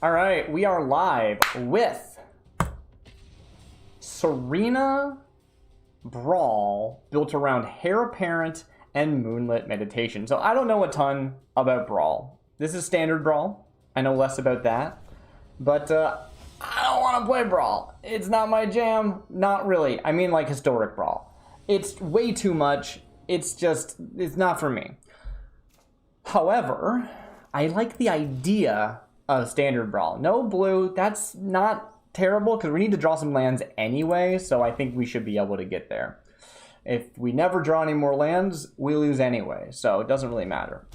All right, we are live with Serena Brawl, built around Hare Apparent and Moonlit Meditation. So I don't know a ton about Brawl. This is standard Brawl. I know less about that. But I don't want to play Brawl. It's not my jam. Not really. I mean like historic Brawl. It's way too much. It's not for me. However, I like the idea of standard Brawl. No blue, that's not terrible because we need to draw some lands anyway, so I think we should be able to get there. If we never draw any more lands, we lose anyway, so it doesn't really matter.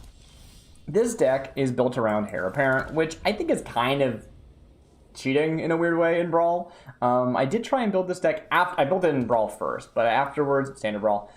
This deck is built around Hare Apparent, which I think is kind of cheating in a weird way in Brawl. I did try and build this deck I built it in Brawl first, but afterwards, standard Brawl,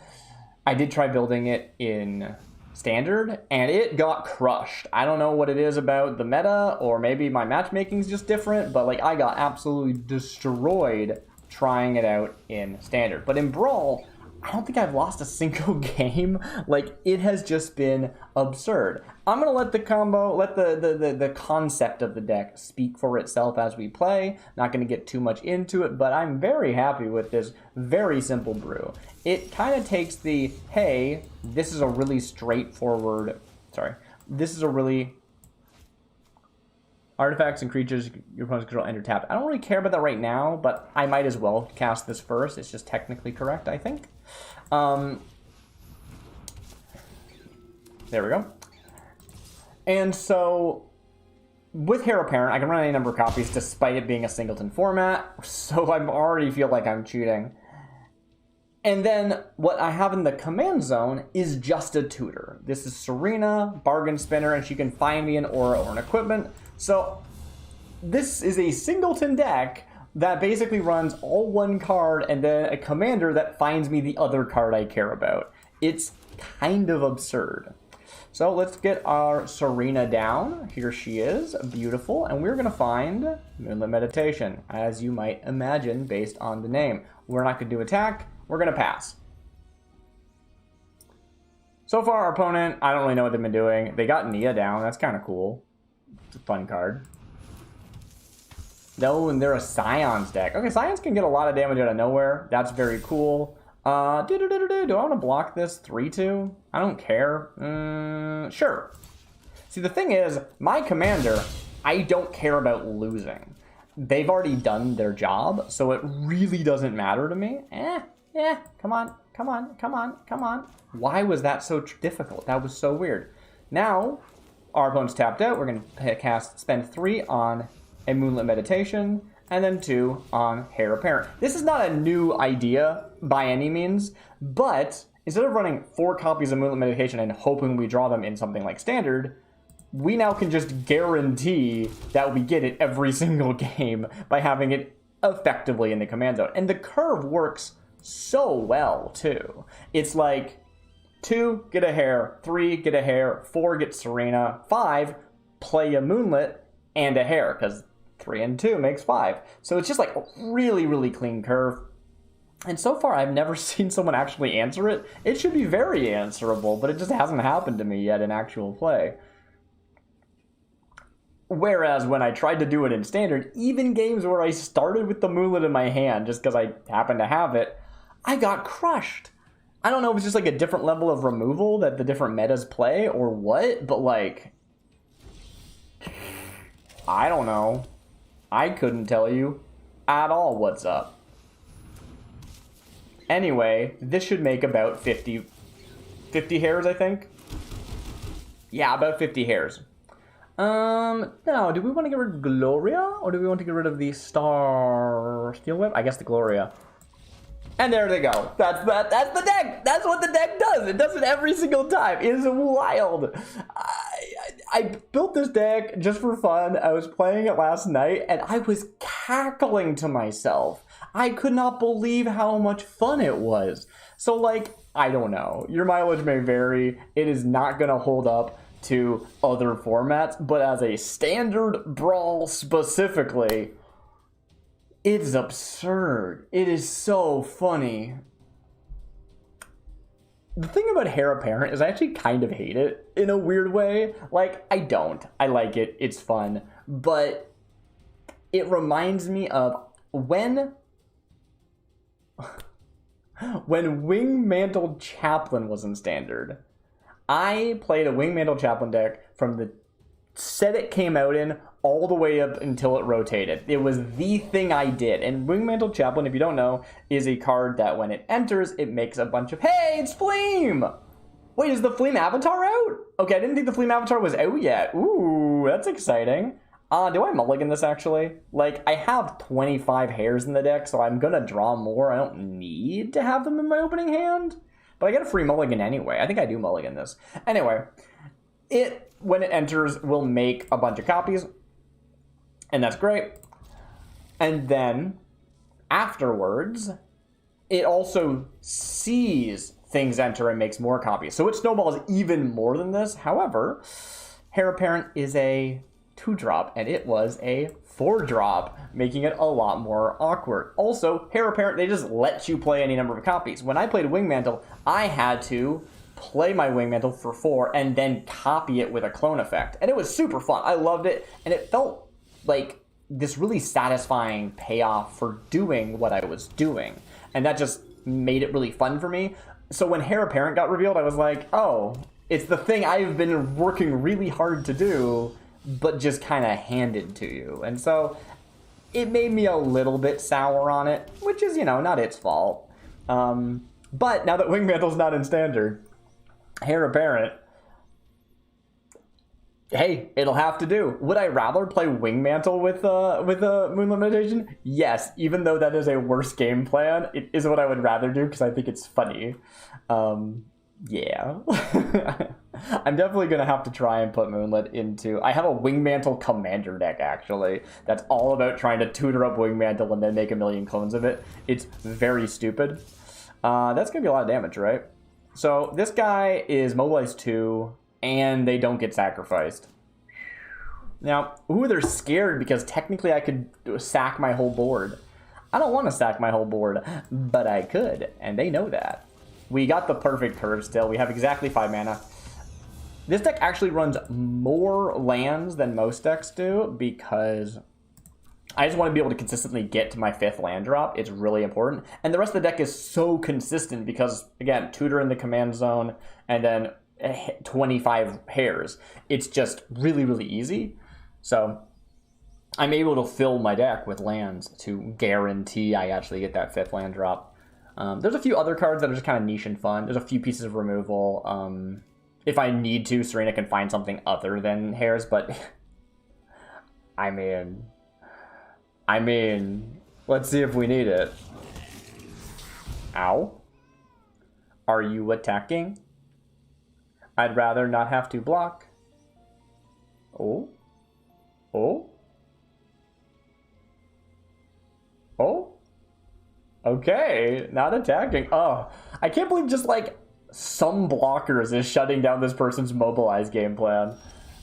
I did try building it in standard and it got crushed. I don't know what it is about the meta, or maybe my matchmaking's just different, but like I got absolutely destroyed trying it out in standard. But in Brawl, I don't think I've lost a single game. Like, it has just been absurd. I'm gonna let the combo, let the concept of the deck speak for itself as we play. Not gonna get too much into it, but I'm very happy with this very simple brew. It kind of takes the, hey, this is a really straightforward, this is a really artifacts and creatures your opponents control enter tap. I don't really care about that right now, but I might as well cast this first. It's just technically correct, I think. There we go. And so, with Hare Apparent, I can run any number of copies despite it being a singleton format, so I already feel like I'm cheating. And then what I have in the command zone is just a tutor. This is Serena, bargain spinner, and she can find me an aura or an equipment. So this is a singleton deck that basically runs all one card and then a commander that finds me the other card I care about. It's kind of absurd. So let's get our Serena down. Here she is, beautiful. And we're gonna find Moonlit Meditation, as you might imagine based on the name. We're not gonna do attack, we're gonna pass. So far our opponent, I don't really know what they've been doing. They got Nia down, that's kind of cool. It's a fun card. No, and they're a Scions deck. Okay, Scions can get a lot of damage out of nowhere. That's very cool. Do I want to block this 3-2? I don't care. Sure. See, the thing is, my commander, I don't care about losing. They've already done their job, so it really doesn't matter to me. Come on. Why was that so difficult? That was so weird. Now, our opponent's tapped out. We're going to spend 3 on a Moonlit Meditation, and then 2 on Hare Apparent. This is not a new idea by any means, but instead of running 4 copies of Moonlit Meditation and hoping we draw them in something like standard, we now can just guarantee that we get it every single game by having it effectively in the command zone. And the curve works so well, too. It's like 2, get a Hare, 3, get a Hare, 4, get Serena, 5, play a Moonlit and a Hare, because 3 and 2 makes 5. So it's just like a really, really clean curve. And so far, I've never seen someone actually answer it. It should be very answerable, but it just hasn't happened to me yet in actual play. Whereas when I tried to do it in standard, even games where I started with the Moonlit in my hand, just because I happened to have it, I got crushed. I don't know if it's just like a different level of removal that the different metas play or what, but like, I don't know. I couldn't tell you at all what's up. Anyway, this should make about 50 Hares, I think. Yeah, about 50 Hares. Now, do we want to get rid of Gloria, or do we want to get rid of the Star Steel Whip? I guess the Gloria. And there they go. That's the deck. That's what the deck does. It does it every single time. It is wild. I built this deck just for fun. I was playing it last night, and I was cackling to myself. I could not believe how much fun it was. So, like, I don't know. Your mileage may vary. It is not going to hold up to other formats, but as a standard Brawl specifically, it's absurd. It is so funny. The thing about Hare Apparent is I actually kind of hate it in a weird way. Like, I don't. I like it. It's fun. But it reminds me of when Wingmantle Chaplain was in Standard. I played a Wingmantle Chaplain deck from the set it came out in all the way up until it rotated. It was the thing I did. And Wingmantle Chaplain, if you don't know, is a card that when it enters, it makes a bunch of, hey, it's Fleam! Wait, is the Fleam Avatar out? Okay, I didn't think the Fleam Avatar was out yet. Ooh, that's exciting. Do I mulligan this, actually? Like, I have 25 Hares in the deck, so I'm gonna draw more. I don't need to have them in my opening hand. But I get a free mulligan anyway. I think I do mulligan this. Anyway, when it enters, will make a bunch of copies. And that's great. And then, afterwards, it also sees things enter and makes more copies. So it snowballs even more than this. However, Hare Apparent is a 2-drop, and it was a 4-drop, making it a lot more awkward. Also, Hare Apparent, they just let you play any number of copies. When I played Wingmantle, I had to play my Wingmantle for 4 and then copy it with a clone effect. And it was super fun. I loved it, and it felt like this really satisfying payoff for doing what I was doing. And that just made it really fun for me. So when Hare Apparent got revealed, I was like, oh, it's the thing I've been working really hard to do, but just kind of handed to you. And so it made me a little bit sour on it, which is, not its fault. But now that Wingmantle's not in Standard, Hare Apparent, hey, it'll have to do. Would I rather play Wingmantle with a Moonlit Meditation? Yes, even though that is a worse game plan, it is what I would rather do because I think it's funny. Yeah. I'm definitely going to have to try and put Moonlit into... I have a Wingmantle Commander deck, actually, that's all about trying to tutor up Wingmantle and then make a million clones of it. It's very stupid. That's going to be a lot of damage, right? So this guy is mobilized 2, and they don't get sacrificed. Now, they're scared because technically I could sack my whole board. I don't want to sack my whole board, but I could, and they know that. We got the perfect curve still. We have exactly 5 mana. This deck actually runs more lands than most decks do because I just want to be able to consistently get to my 5th land drop. It's really important. And the rest of the deck is so consistent because, again, tutor in the command zone and then 25 Hares. It's just really, really easy. So I'm able to fill my deck with lands to guarantee I actually get that 5th land drop. There's a few other cards that are just kind of niche and fun. There's a few pieces of removal. If I need to, Serena can find something other than Hares, but I mean, let's see if we need it. Ow. Are you attacking? I'd rather not have to block. Oh. Oh. Oh. Okay, not attacking. Oh, I can't believe just like some blockers is shutting down this person's mobilized game plan.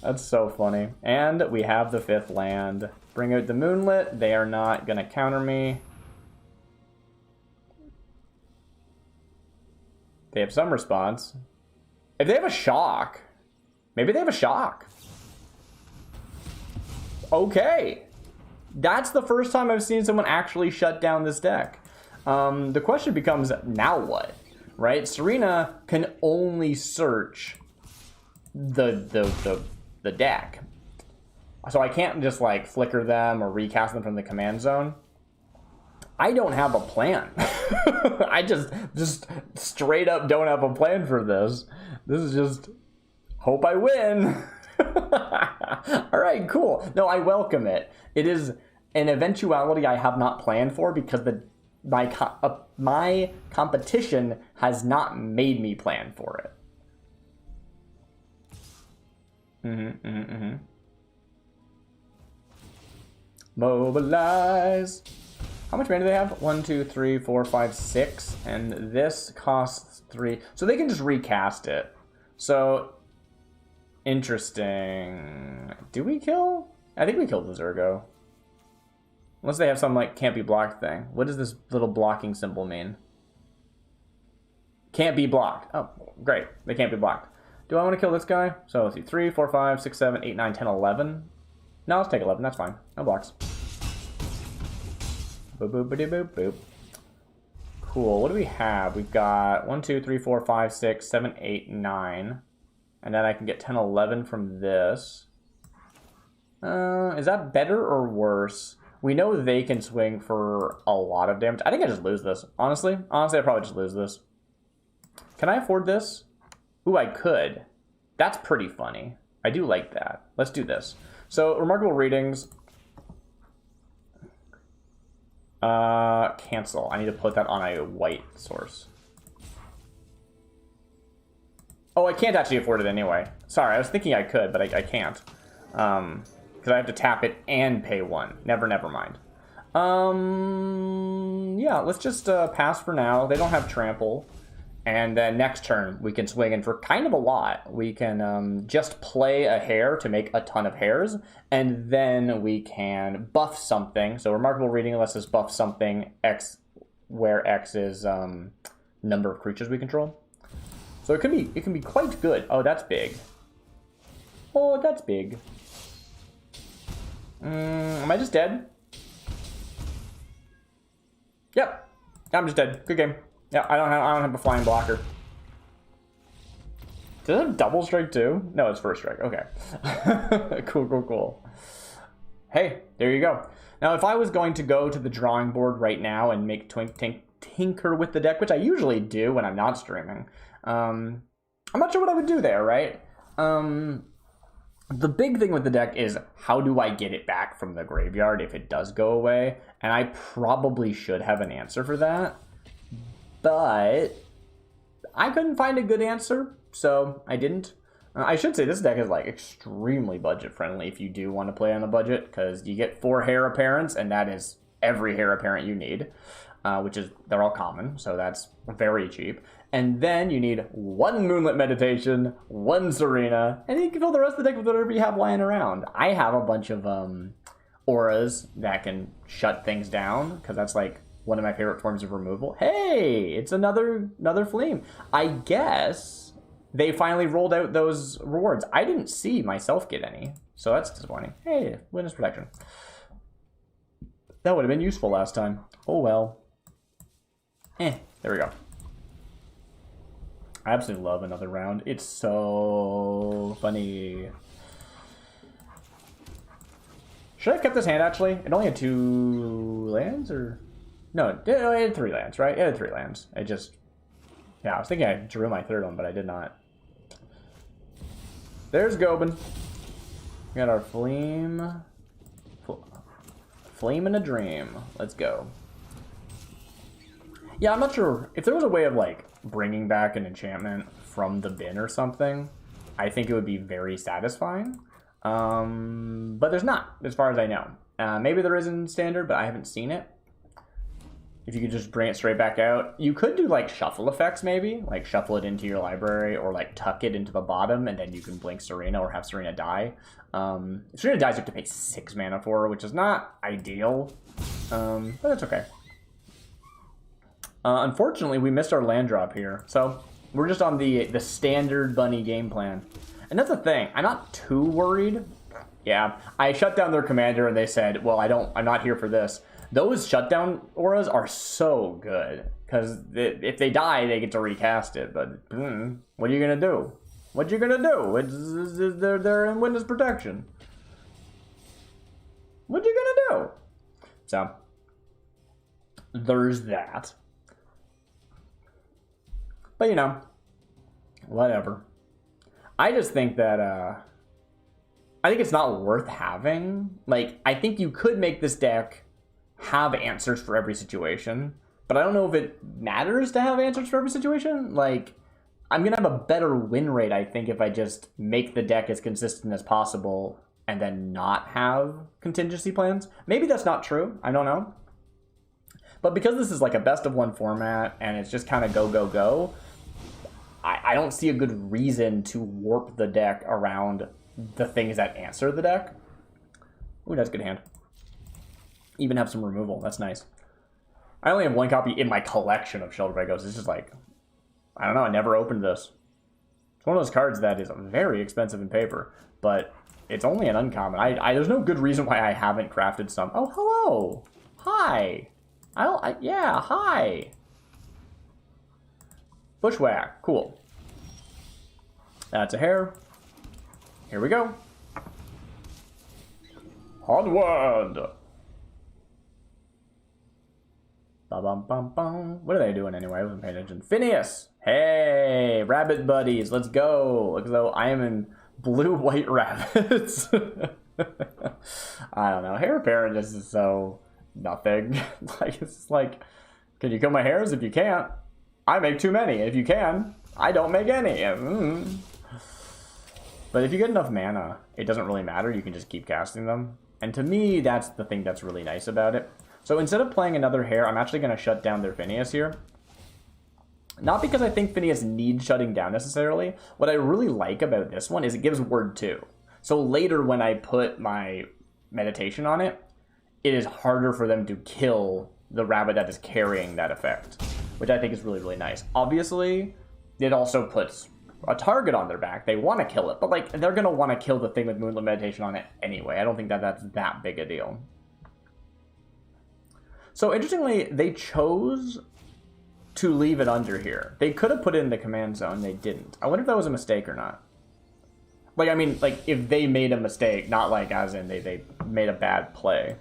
That's so funny. And we have the 5th land. Bring out the Moonlit. They are not going to counter me. They have some response. If they have a shock, maybe they have a shock. Okay. That's the first time I've seen someone actually shut down this deck. The question becomes, now what? Right? Serena can only search the deck. So I can't just like flicker them or recast them from the command zone. I don't have a plan. I just straight up don't have a plan for this. This is just hope I win. All right, cool. No, I welcome it. It is an eventuality I have not planned for because my competition has not made me plan for it. Mobilize. How much mana do they have? 1, 2, 3, 4, 5, 6. And this costs 3. So they can just recast it. So, interesting. Do we kill? I think we killed the Zergo. Unless they have some, like, can't be blocked thing. What does this little blocking symbol mean? Can't be blocked. Oh, great. They can't be blocked. Do I want to kill this guy? So, let's see. 3, 4, 5, 6, 7, 8, 9, 10, 11. No, let's take 11. That's fine. No blocks. Boop, boop, boop, boop, boop. Cool. What do we have? We've got 1, 2, 3, 4, 5, 6, 7, 8, 9. And then I can get 10, 11 from this. Is that better or worse? We know they can swing for a lot of damage. I think I just lose this. Honestly, I probably just lose this. Can I afford this? Ooh, I could. That's pretty funny. I do like that. Let's do this. So, remarkable readings. Cancel. I need to put that on a white source. Oh, I can't actually afford it anyway. Sorry, I was thinking I could, but I can't. Because I have to tap it and pay 1. Never mind. Yeah, let's just pass for now. They don't have trample. And then next turn, we can swing in for kind of a lot. We can just play a Hare to make a ton of Hares. And then we can buff something. So remarkable reading lets us buff something X, where X is number of creatures we control. So it can be quite good. Oh, that's big. Oh, that's big. Am I just dead? Yep. I'm just dead. Good game. Yeah, I don't have a flying blocker. Does it have double strike too? No, it's first strike. Okay. Cool. Hey, there you go. Now, if I was going to go to the drawing board right now and make tinker with the deck, which I usually do when I'm not streaming, I'm not sure what I would do there, right? The big thing with the deck is how do I get it back from the graveyard if it does go away? And I probably should have an answer for that. But I couldn't find a good answer, so I didn't. I should say this deck is like extremely budget friendly if you do want to play on a budget, because you get 4 Hare apparents, and that is every Hare apparent you need, which is, they're all common, so that's very cheap. And then you need 1 Moonlit Meditation, 1 Serena, and you can fill the rest of the deck with whatever you have lying around. I have a bunch of auras that can shut things down, because that's like one of my favorite forms of removal. Hey, it's another Fleam. I guess they finally rolled out those rewards. I didn't see myself get any, so that's disappointing. Hey, witness protection. That would have been useful last time. Oh well. There we go. I absolutely love another round. It's so funny. Should I have kept this hand, actually? It only had 2 lands, or... No, it had 3 lands, right? It had 3 lands. It just... Yeah, I was thinking I drew my 3rd one, but I did not. There's Gobin. We got our Flame. Flame in a Dream. Let's go. Yeah, I'm not sure. If there was a way of, like, bringing back an enchantment from the bin or something, I think it would be very satisfying. But there's not, as far as I know. Maybe there is in Standard, but I haven't seen it. If you could just bring it straight back out. You could do, like, shuffle effects, maybe. Like, shuffle it into your library, or, like, tuck it into the bottom, and then you can blink Serena or have Serena die. If Serena dies, you have to pay 6 mana for her, which is not ideal. But it's okay. Unfortunately, we missed our land drop here. So, we're just on the standard bunny game plan. And that's the thing. I'm not too worried. Yeah, I shut down their commander, and they said, well, I'm not here for this. Those shutdown auras are so good, because if they die, they get to recast it. But what are you gonna do? What you gonna do? They're in witness protection. What you gonna do? So there's that. But you know, whatever. I just think that I think it's not worth having. Like, I think you could make this deck have answers for every situation, but I don't know if it matters to have answers for every situation. Like, I'm gonna have a better win rate, I think, if I just make the deck as consistent as possible and then not have contingency plans. Maybe that's not true, I don't know. But because this is like a best of 1 format and it's just kind of go, I don't see a good reason to warp the deck around the things that answer the deck. Ooh, that's a good hand. Even have some removal. That's nice. I only have 1 copy in my collection of Shelter by Ghosts. It's just like, I don't know. I never opened this. It's one of those cards that is very expensive in paper, but it's only an uncommon. There's no good reason why I haven't crafted some. Oh, hello. Hi. Yeah, hi. Bushwhack, cool. That's a Hare. Here we go. Onward. Ba-bum-bum-bum. What are they doing anyway? I wasn't paying attention. Phineas! Hey! Rabbit buddies, let's go! Look as though I am in blue-white rabbits. I don't know. Hair parent just is so nothing. Like, it's just like, can you kill my hairs? If you can't, I make too many. If you can, I don't make any. But if you get enough mana, it doesn't really matter. You can just keep casting them. And to me, that's the thing that's really nice about it. So instead of playing another Hare, I'm actually going to shut down their Phineas here. Not because I think Phineas needs shutting down necessarily. What I really like about this one is it gives word 2. So later when I put my meditation on it, it is harder for them to kill the rabbit that is carrying that effect, which I think is really, really nice. Obviously, it also puts a target on their back. They want to kill it, but like they're going to want to kill the thing with Moonlit Meditation on it anyway. I don't think that that's that big a deal. So interestingly, they chose to leave it under here. They could have put it in the command zone. They didn't. I wonder if that was a mistake or not. Like, I mean, like, if they made a mistake, not like as in they made a bad play.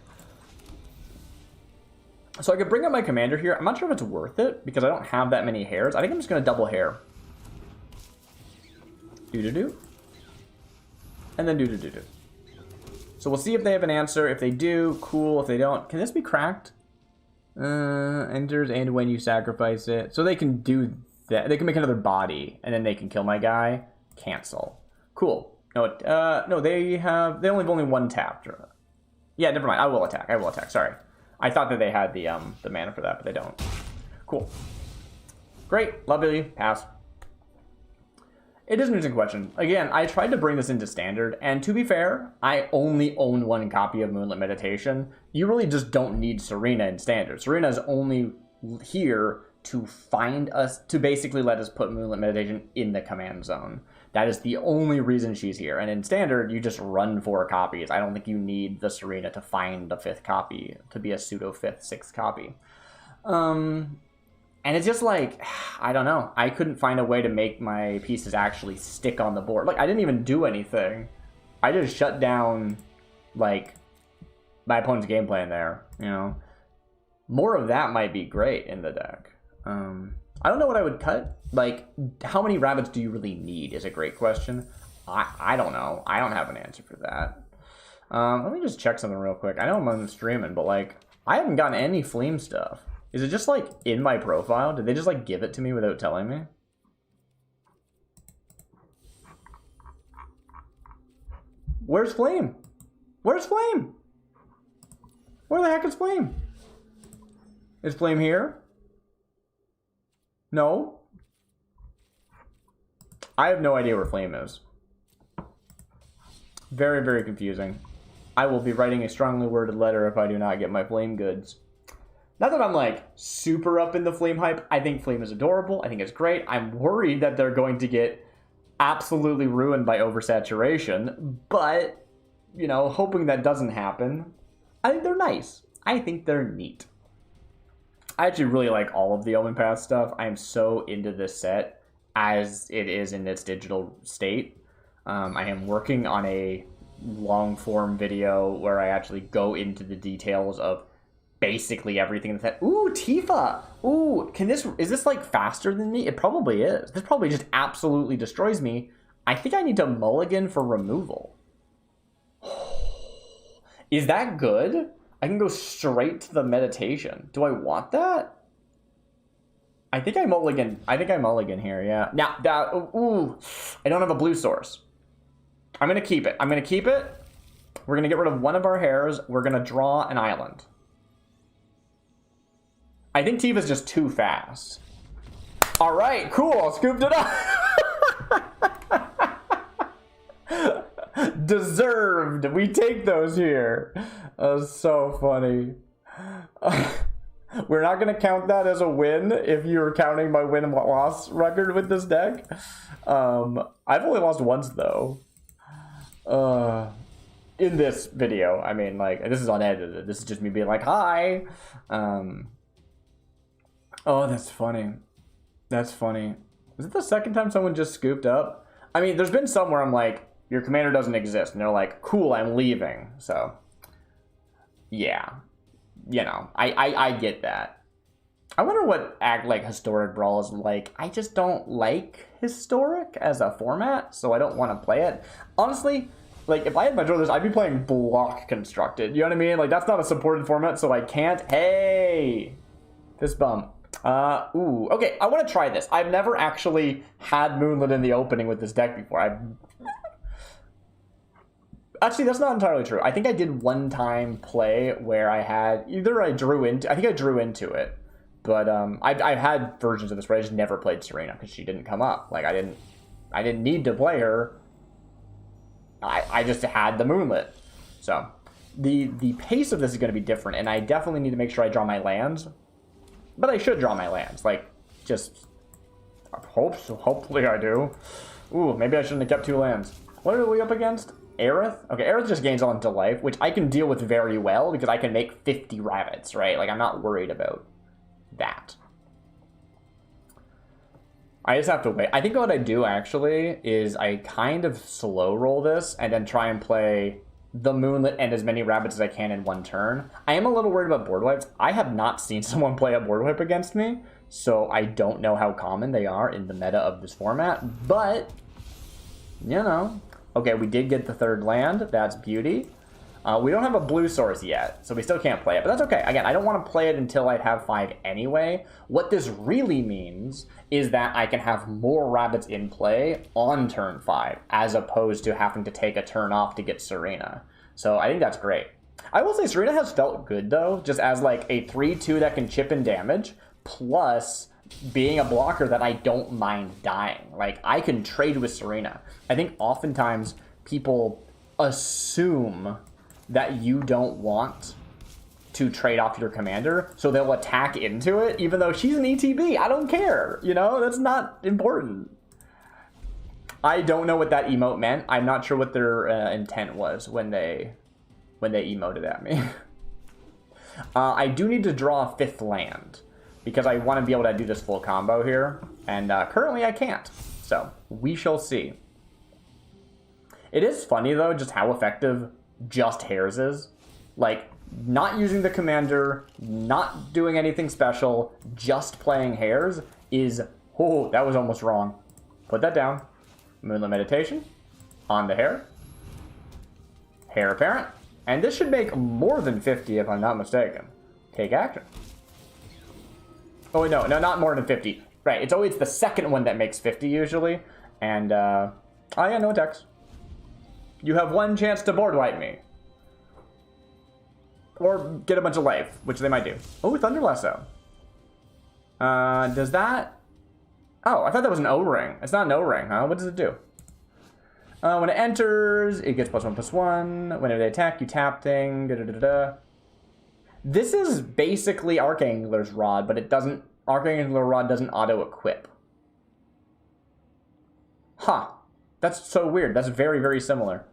So I could bring up my commander here. I'm not sure if it's worth it because I don't have that many Hares. I think I'm just going to double Hare. Do-do-do. And then do-do-do-do. So we'll see if they have an answer. If they do, cool. If they don't, can this be cracked? Enters and when you sacrifice it. So they can do that. They can make another body and then they can kill my guy. Cancel. Cool. No, no, they only have one tap. Yeah, never mind. I will attack. Sorry. I thought that they had the mana for that, but they don't. Cool. Great. Lovely. Pass. It is an interesting question. Again, I tried to bring this into Standard, and to be fair, I only own one copy of Moonlit Meditation. You really just don't need Serena in Standard. Serena is only here to find us, to basically let us put Moonlit Meditation in the command zone. That is the only reason she's here. And in Standard, you just run 4 copies. I don't think you need the Serena to find the 5th copy, to be a pseudo 5th, 6th copy. And it's just like, I don't know. I couldn't find a way to make my pieces actually stick on the board. Like, I didn't even do anything. I just shut down, like, my opponent's game plan there, you know. More of that might be great in the deck. I don't know what I would cut. Like, how many rabbits do you really need is a great question. I don't know. I don't have an answer for that. Let me just check something real quick. I know I'm streaming, but, like, I haven't gotten any Fleam stuff. Is it just, like, in my profile? Did they just, like, give it to me without telling me? Where's Flame? Where's Flame? Where the heck is Flame? Is Flame here? No? I have no idea where Flame is. Very, very confusing. I will be writing a strongly worded letter if I do not get my Flame goods. Not that I'm, like, super up in the Flame hype. I think Flame is adorable. I think it's great. I'm worried that they're going to get absolutely ruined by oversaturation. But, you know, hoping that doesn't happen. I think they're nice. I think they're neat. I actually really like all of the Omen Path stuff. I am so into this set as it is in its digital state. I am working on a long-form video where I actually go into the details of basically everything in the set. Ooh, Tifa! Ooh, is this like faster than me? It probably is. This probably just absolutely destroys me. I think I need to mulligan for removal. Is that good? I can go straight to the meditation. Do I want that? I think I mulligan here, yeah. Now, ooh, I don't have a blue source. I'm gonna keep it. We're gonna get rid of one of our Hares. We're gonna draw an island. I think Tifa's just too fast. All right, cool, scooped it up. Deserved. We take those here. So funny. We're not going to count that as a win if you're counting my win and loss record with this deck. I've only lost once, though. In this video. I mean, like, this is unedited. This is just me being like, hi. Oh, that's funny. That's funny. Is it the second time someone just scooped up? I mean, there's been some where I'm like, your commander doesn't exist. And they're like, cool, I'm leaving. So, yeah. You know, I get that. I wonder what historic Brawl is like. I just don't like historic as a format, so I don't want to play it. Honestly, like, if I had my druthers, I'd be playing block constructed. You know what I mean? Like, that's not a supported format, so I can't. Hey! Fist bump. Ooh. Okay, I want to try this. I've never actually had Moonlit in the opening with this deck before. Actually, that's not entirely true. I think I did one time play where I had... I think I drew into it. But I've had versions of this where I just never played Serena because she didn't come up. Like, I didn't need to play her. I just had the Moonlit. So, the pace of this is going to be different, and I definitely need to make sure I draw my lands. But I should draw my lands. Like, just... Hopefully I do. Ooh, maybe I shouldn't have kept 2 lands. What are we up against? Aerith? Okay, Aerith just gains on to life, which I can deal with very well because I can make 50 rabbits, right? Like, I'm not worried about that. I just have to wait. I think what I do, actually, is I kind of slow roll this and then try and play the Moonlit and as many rabbits as I can in one turn. I am a little worried about board wipes. I have not seen someone play a board wipe against me, so I don't know how common they are in the meta of this format, but, you know. Okay, we did get the 3rd land. That's beauty. We don't have a blue source yet, so we still can't play it, but that's okay. Again, I don't want to play it until I have 5 anyway. What this really means is that I can have more rabbits in play on turn 5, as opposed to having to take a turn off to get Serena. So I think that's great. I will say Serena has felt good, though, just as like a 3-2 that can chip in damage, plus being a blocker that I don't mind dying. Like, I can trade with Serena. I think oftentimes people assume that you don't want to trade off your commander, so they'll attack into it, even though she's an ETB. I don't care, you know? That's not important. I don't know what that emote meant. I'm not sure what their intent was when they emoted at me. I do need to draw a 5th land, because I want to be able to do this full combo here, and currently I can't. So, we shall see. It is funny, though, just how effective just Hares is. Like, not using the commander, not doing anything special, just playing Hares is... Oh, that was almost wrong. Put that down. Moonlit Meditation. On the Hare. Hare Apparent. And this should make more than 50 if I'm not mistaken. Take action. Oh, wait, no, not more than 50. Right, it's always the second one that makes 50 usually. And, oh yeah, no attacks. You have 1 chance to board wipe me. Or get a bunch of life, which they might do. Oh, Thunder Lasso. Does that... Oh, I thought that was an O-ring. It's not an O-ring, huh? What does it do? When it enters, it gets +1/+1. Whenever they attack, you tap thing. This is basically Archangler's Rod, but it doesn't... Archangler Rod doesn't auto-equip. Huh. That's so weird. That's very, very similar.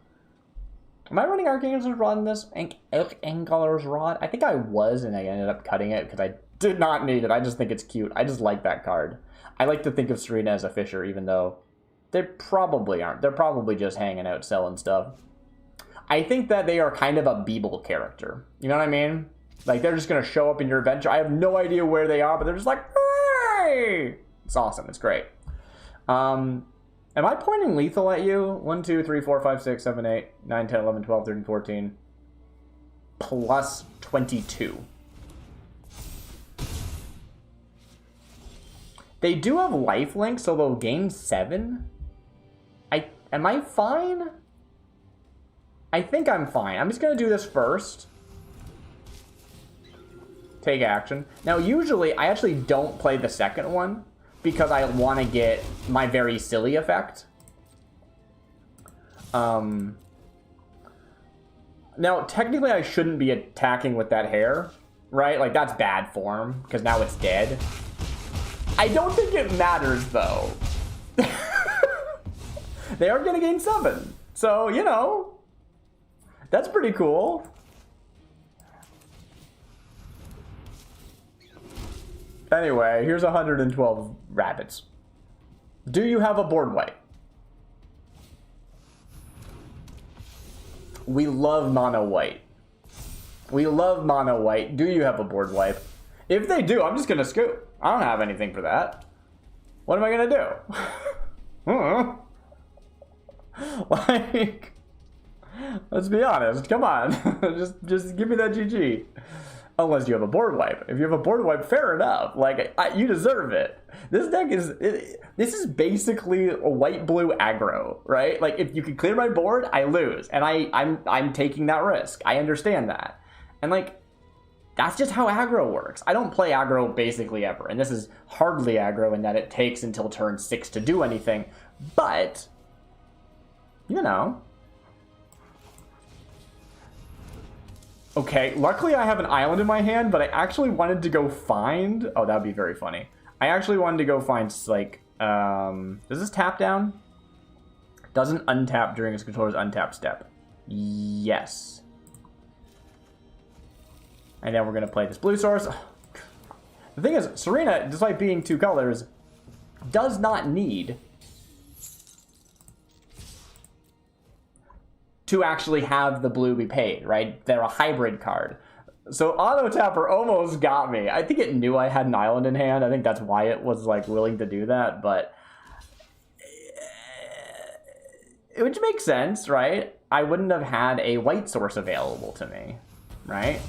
Am I running Archangler's Rod in this? Archangler's Rod? I think I was, and I ended up cutting it because I did not need it. I just think it's cute. I just like that card. I like to think of Serena as a fisher, even though they probably aren't. They're probably just hanging out selling stuff. I think that they are kind of a Beeble character. You know what I mean? Like, they're just going to show up in your adventure. I have no idea where they are, but they're just like, hey! It's awesome. It's great. Am I pointing lethal at you? 1, 2, 3, 4, 5, 6, 7, 8, 9, 10, 11, 12, 13, 14. Plus 22. They do have lifelink, so they'll gain 7. Am I fine? I think I'm fine. I'm just going to do this first. Take action. Now, usually, I actually don't play the second one, because I want to get my very silly effect. Now, technically I shouldn't be attacking with that Hare, right? Like, that's bad form, because now it's dead. I don't think it matters, though. They are going to gain 7. So, you know, that's pretty cool. Anyway, here's 112 rabbits. Do you have a board wipe? We love mono white. We love mono white. Do you have a board wipe? If they do, I'm just gonna scoop. I don't have anything for that. What am I gonna do? Like, let's be honest. Come on, just give me that GG. Unless you have a board wipe. If you have a board wipe, fair enough. Like, you deserve it. This deck is this is basically a white-blue aggro, right? Like, if you can clear my board, I lose, and I'm taking that risk. I understand that, and like, that's just how aggro works. I don't play aggro basically ever, and this is hardly aggro in that it takes until turn 6 to do anything. But you know. Okay, luckily I have an island in my hand, but I actually wanted to go find... Oh, that would be very funny. I actually wanted to go find, like, does this tap down? Doesn't untap during its controller's untap step. Yes. And then we're going to play this blue source. The thing is, Serena, despite being 2 colors, does not need to actually have the blue be paid, right? They're a hybrid card. So Auto Tapper almost got me. I think it knew I had an island in hand. I think that's why it was like willing to do that, but which makes sense, right? I wouldn't have had a white source available to me, right?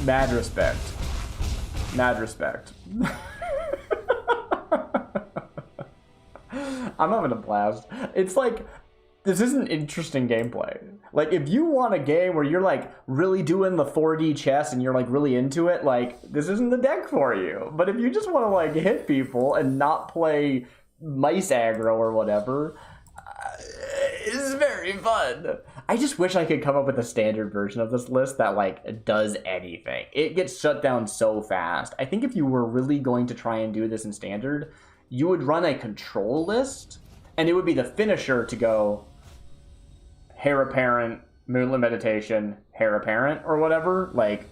Mad respect. Mad respect. I'm having a blast. It's like, this isn't interesting gameplay. Like, if you want a game where you're like really doing the 4D chess and you're like really into it, like, this isn't the deck for you. But if you just want to like hit people and not play mice aggro or whatever, it's very fun. I just wish I could come up with a standard version of this list that like does anything. It gets shut down so fast. I think if you were really going to try and do this in standard, you would run a control list, and it would be the finisher to go Hare Apparent, Moonlit Meditation, Hare Apparent, or whatever. Like,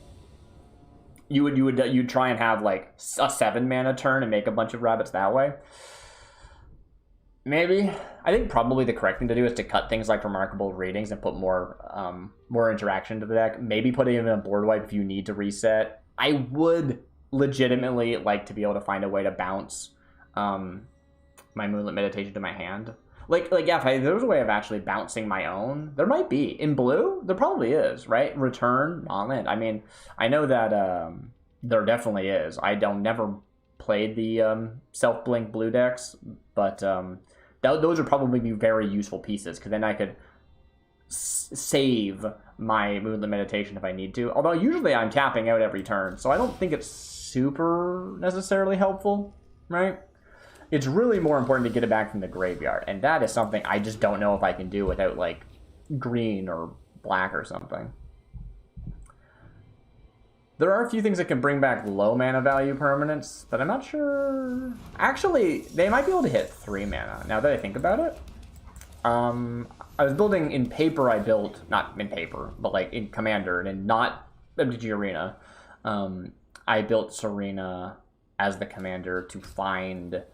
you'd try and have like a 7 mana turn and make a bunch of rabbits that way. Maybe. I think probably the correct thing to do is to cut things like Remarkable Readings and put more interaction to the deck. Maybe put even a board wipe if you need to reset. I would legitimately like to be able to find a way to bounce my Moonlit Meditation to my hand. Like yeah, if there's a way of actually bouncing my own, there might be. In blue, there probably is, right? Return, non-land. I mean, I know that there definitely is. I never played the self-blink blue decks, but those would probably be very useful pieces, because then I could save my Moonlit Meditation if I need to. Although usually I'm tapping out every turn, so I don't think it's super necessarily helpful, right? It's really more important to get it back from the graveyard, and that is something I just don't know if I can do without like green or black or something. There are a few things that can bring back low mana value permanents, but I'm not sure. Actually, they might be able to hit 3 mana, now that I think about it. I was building in paper, not in paper, but like in Commander and not MTG Arena. I built Serena as the commander to find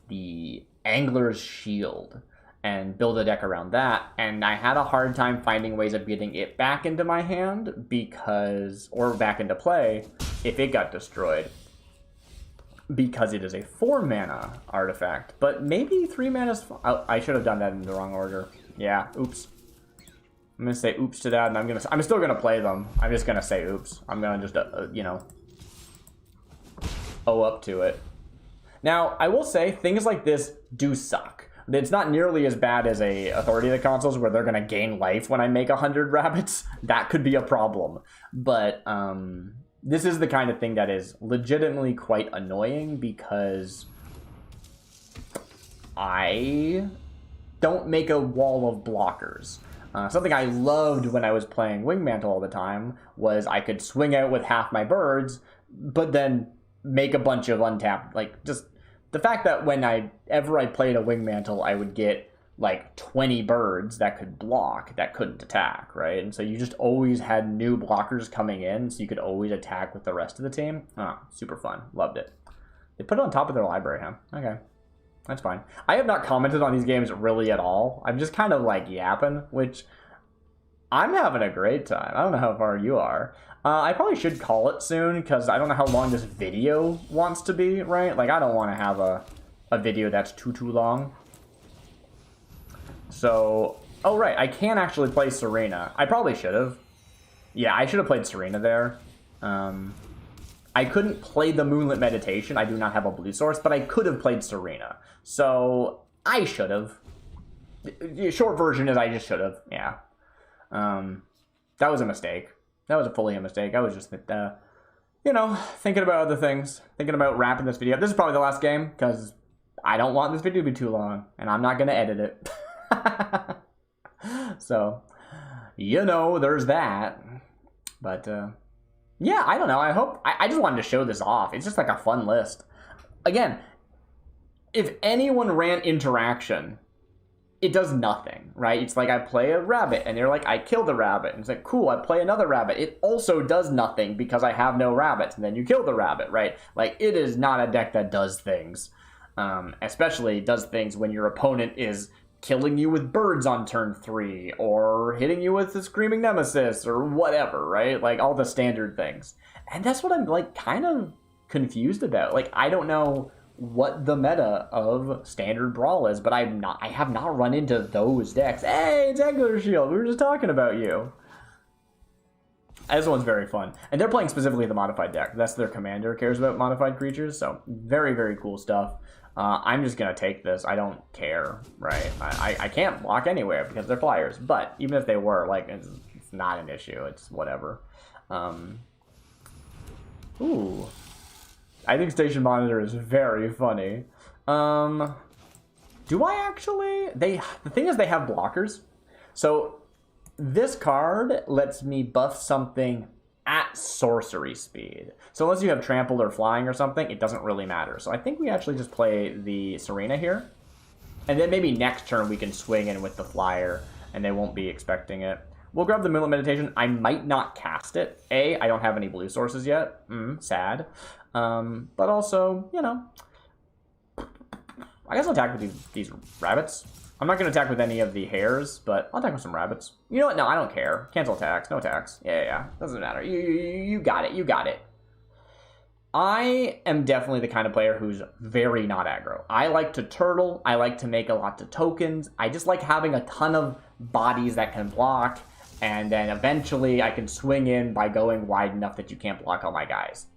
the Angler's Shield and build a deck around that, and I had a hard time finding ways of getting it back into my hand or back into play if it got destroyed, because it is a 4 mana artifact. But maybe 3 mana is... Oh, I should have done that in the wrong order. Yeah, oops. I'm gonna say oops to that, and I'm still gonna play them. I'm just gonna say oops. I'm gonna just you know, owe up to it. Now, I will say, things like this do suck. It's not nearly as bad as a Authority of the Consoles, where they're going to gain life when I make 100 rabbits. That could be a problem. But this is the kind of thing that is legitimately quite annoying, because I don't make a wall of blockers. Something I loved when I was playing Wingmantle all the time was I could swing out with half my birds, but then make a bunch of untapped, like, just the fact that whenever I played a Wingmantle, I would get like 20 birds that could block that couldn't attack, right? And so you just always had new blockers coming in, so you could always attack with the rest of the team. Oh, super fun. Loved it. They put it on top of their library, huh? Okay. That's fine. I have not commented on these games really at all. I'm just kind of like yapping, which I'm having a great time. I don't know how far you are. I probably should call it soon because I don't know how long this video wants to be, right? Like, I don't want to have a video that's too long. So, oh right, I can actually play Serena. I probably should have. Yeah, I should have played Serena there. I couldn't play the Moonlit Meditation. I do not have a blue source, but I could have played Serena. So, I should have. The short version is I just should have, yeah. That was a mistake. That was fully a mistake. I was just, you know, thinking about other things. Thinking about wrapping this video up. This is probably the last game, because I don't want this video to be too long, and I'm not going to edit it. So, you know, there's that. But, yeah, I don't know. I just wanted to show this off. It's just like a fun list. Again, if anyone ran interaction, it does nothing, right? It's like I play a rabbit, and you're like, I killed a rabbit. And it's like, cool, I play another rabbit. It also does nothing because I have no rabbits, and then you kill the rabbit, right? Like, it is not a deck that does things. Especially does things when your opponent is killing you with birds on turn 3, or hitting you with the Screaming Nemesis, or whatever, right? Like, all the standard things. And that's what I'm, like, kind of confused about. Like, I don't know what the meta of standard Brawl is, but I have not run into those decks. Hey, it's Angular Shield, we were just talking about you. This one's very fun. And they're playing specifically the modified deck. That's their commander cares about modified creatures, so very, very cool stuff. I'm just going to take this. I don't care, right? I can't block anywhere because they're flyers, but even if they were, like, it's not an issue. It's whatever. Ooh. I think Station Monitor is very funny. Do I actually? The thing is, they have blockers. So this card lets me buff something at sorcery speed. So unless you have trampled or flying or something, it doesn't really matter. So I think we actually just play the Serena here. And then maybe next turn we can swing in with the flyer and they won't be expecting it. We'll grab the Moonlit Meditation. I might not cast it. I don't have any blue sources yet. Sad. But also, you know, I guess I'll attack with these rabbits. I'm not going to attack with any of the hares, but I'll attack with some rabbits. You know what? No, I don't care. Cancel attacks. No attacks. Yeah. Doesn't matter. You got it. You got it. I am definitely the kind of player who's very not aggro. I like to turtle. I like to make a lot of tokens. I just like having a ton of bodies that can block, and then eventually I can swing in by going wide enough that you can't block all my guys.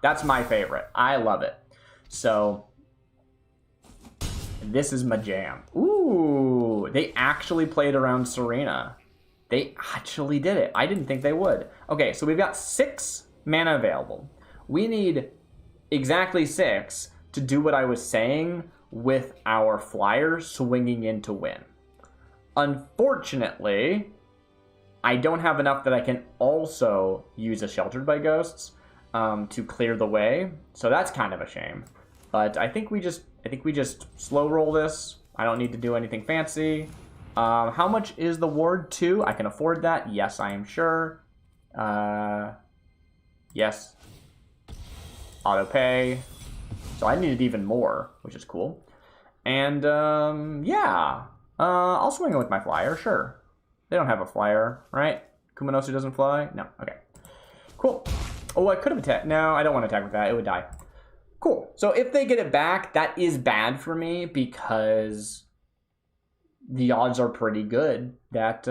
That's my favorite. I love it. So this is my jam. Ooh, they actually played around Serena. They actually did it. I didn't think they would. Okay, so we've got 6 mana available. We need exactly 6 to do what I was saying with our flyer swinging in to win. Unfortunately, I don't have enough that I can also use a Sheltered by Ghosts to clear the way. So that's kind of a shame. But I think we just slow roll this. I don't need to do anything fancy. How much is the ward? 2? I can afford that. Yes, I am sure. Yes. Auto pay. So I needed even more, which is cool. And yeah. I'll swing in with my flyer, sure. They don't have a flyer, right? Kumanosu doesn't fly? No, okay. Cool. Oh, I could have attacked. No, I don't want to attack with that. It would die. Cool. So if they get it back, that is bad for me because the odds are pretty good that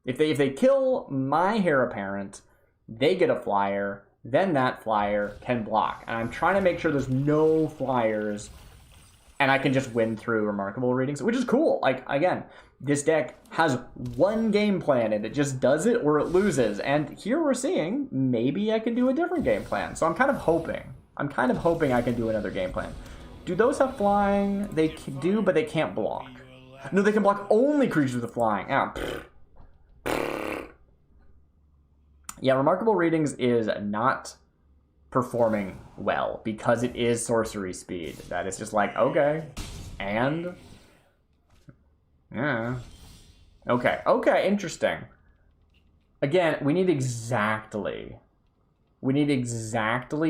if they kill my Heir Apparent, they get a flyer, then that flyer can block. And I'm trying to make sure there's no flyers and I can just win through Remarkable Readings, which is cool. Like, again, this deck has one game plan and it just does it or it loses. And here we're seeing maybe I can do a different game plan. So I'm kind of hoping I can do another game plan. Do those have flying? They do, but they can't block. No, they can block only creatures with flying. Yeah, Remarkable Readings is not performing well because it is sorcery speed. That is just like, okay, and Yeah. Okay, okay, interesting. Again, we need exactly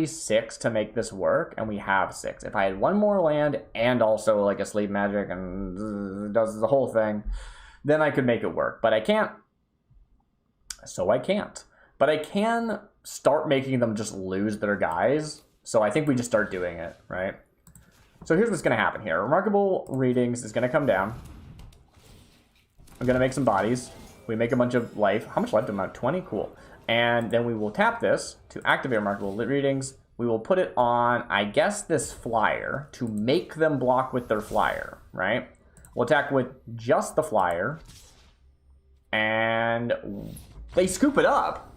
6 to make this work, and we have 6. If I had one more land and also like a sleep magic and does the whole thing, then I could make it work. But I can't. So I can't. But I can start making them just lose their guys. So I think we just start doing it, right? So here's what's going to happen here. Remarkable Readings is going to come down. I'm going to make some bodies. We make a bunch of life. How much life do I have? 20? Cool. And then we will tap this to activate Remarkable Readings. We will put it on, I guess, this flyer to make them block with their flyer, right? We'll attack with just the flyer. And they scoop it up.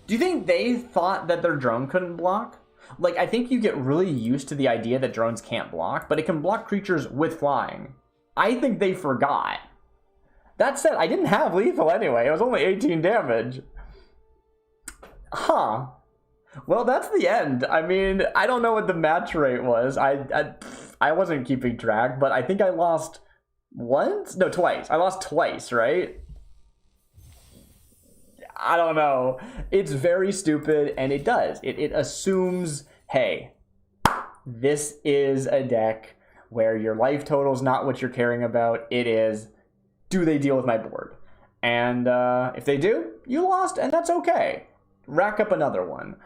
Do you think they thought that their drone couldn't block? Like, I think you get really used to the idea that drones can't block, but it can block creatures with flying. I think they forgot. That said, I didn't have lethal anyway. It was only 18 damage. Huh. Well, that's the end. I mean, I don't know what the match rate was. I wasn't keeping track, but I think I lost once? No, twice. I lost twice, right? I don't know. It's very stupid, and it does. It assumes, hey, this is a deck where your life total is not what you're caring about. It is, do they deal with my board? And if they do, you lost, and that's okay. Rack up another one.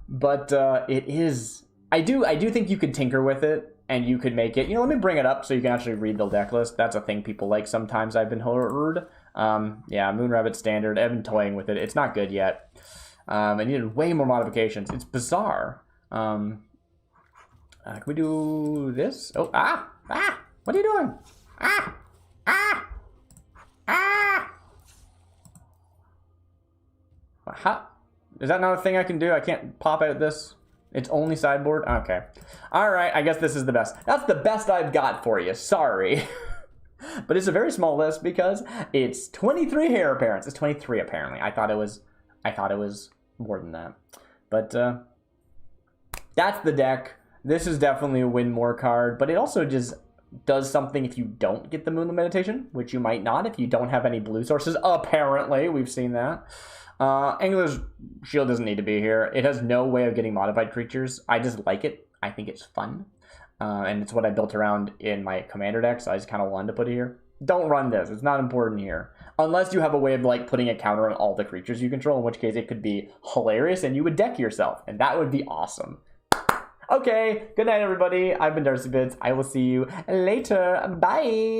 But it is... I do think you could tinker with it, and you could make it... You know, let me bring it up so you can actually read the deck list. That's a thing people like sometimes, I've been heard. Yeah, Moonrabbit Standard. I've been toying with it. It's not good yet. I needed way more modifications. It's bizarre. Can we do this? Oh, what are you doing? How? Is that not a thing I can do? I can't pop out this? It's only sideboard? Okay. Alright, I guess this is the best. That's the best I've got for you. Sorry. But it's a very small list because it's 23 Hare appearance. It's 23 apparently. I thought it was more than that. But that's the deck. This is definitely a win more card, but it also just does something if you don't get the Moonlit Meditation, which you might not if you don't have any blue sources. Apparently, we've seen that. Angler's Shield doesn't need to be here. It has no way of getting modified creatures. I just like it. I think it's fun. And it's what I built around in my commander deck, so I just kind of wanted to put it here. Don't run this. It's not important here. Unless you have a way of like putting a counter on all the creatures you control, in which case it could be hilarious and you would deck yourself. And that would be awesome. Okay, good night everybody. I've been Darcy Bits. I will see you later. Bye!